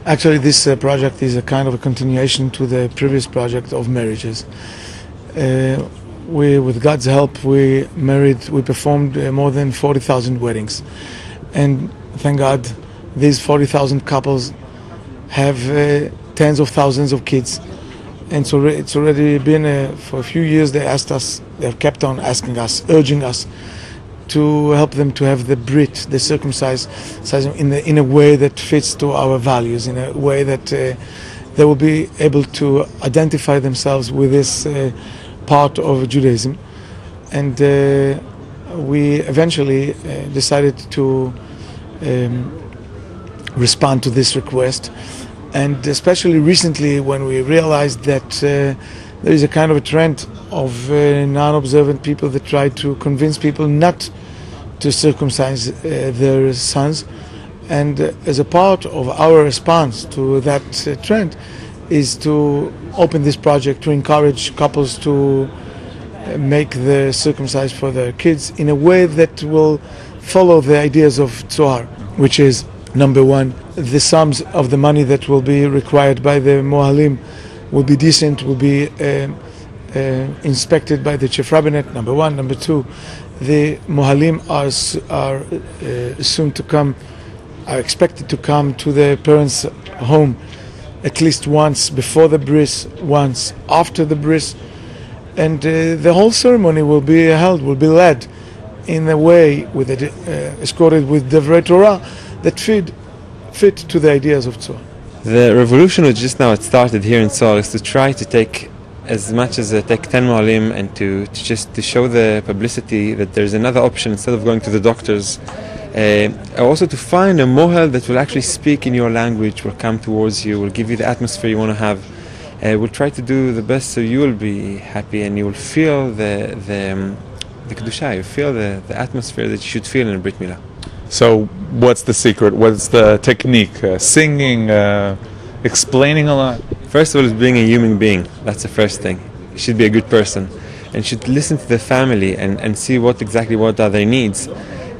Actually, this project is a kind of a continuation to the previous project of marriages. With God's help, we performed more than 40,000 weddings. And thank God, these 40,000 couples have tens of thousands of kids. And so it's already been, for a few years, they've kept on asking us, urging us to help them to have the brit, the circumcision, in a way that fits to our values, in a way that they will be able to identify themselves with this part of Judaism. And we eventually decided to respond to this request. And especially recently, when we realized that there is a kind of a trend of non-observant people that try to convince people not to circumcise their sons. And as a part of our response to that trend is to open this project to encourage couples to make the circumcise for their kids in a way that will follow the ideas of Tzohar, which is, number one, the sums of the money that will be required by the Mohalim will be decent, will be inspected by the chief rabbinate, number one. Number two, the Mohalim are soon to come, are expected to come to the parents' home at least once before the bris, once after the bris, and the whole ceremony will be led in a way escorted with Devrei Torah that fit to the ideas of Tzohar. The revolution which just now it started here in Tzohar is to try to take as much as take 10 Mohalim and to show the publicity that there's another option instead of going to the doctors. Also to find a mohel that will actually speak in your language, will come towards you, will give you the atmosphere you want to have. We'll try to do the best so you will be happy and you will feel the kedusha, you feel the atmosphere that you should feel in a Brit Milah. So what's the secret? What's the technique? Singing, explaining a lot? First of all, is being a human being. That's the first thing. You should be a good person and should listen to the family and see what are their needs.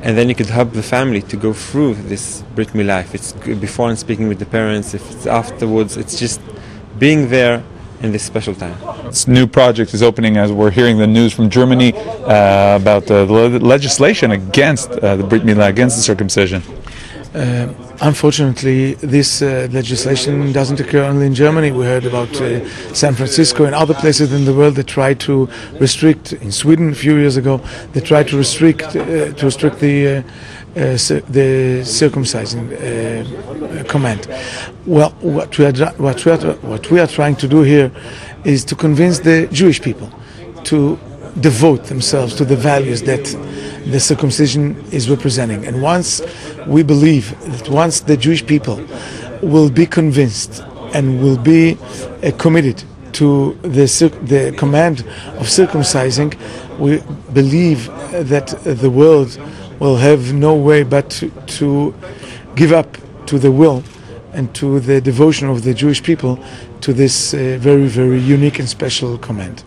And then you could help the family to go through this Brit Milah. If it's before and speaking with the parents, if it's afterwards, it's just being there in this special time. This new project is opening as we're hearing the news from Germany about the legislation against the Brit Milah, against the circumcision. Unfortunately, this legislation doesn't occur only in Germany. We heard about San Francisco and other places in the world that try to restrict. In Sweden, a few years ago, they tried to restrict the circumcising command. Well, what we are trying to do here is to convince the Jewish people to devote themselves to the values that the circumcision is representing. And once we believe that once the Jewish people will be convinced and will be committed to the command of circumcising, we believe that the world will have no way but to give up to the will and to the devotion of the Jewish people to this very, very unique and special command.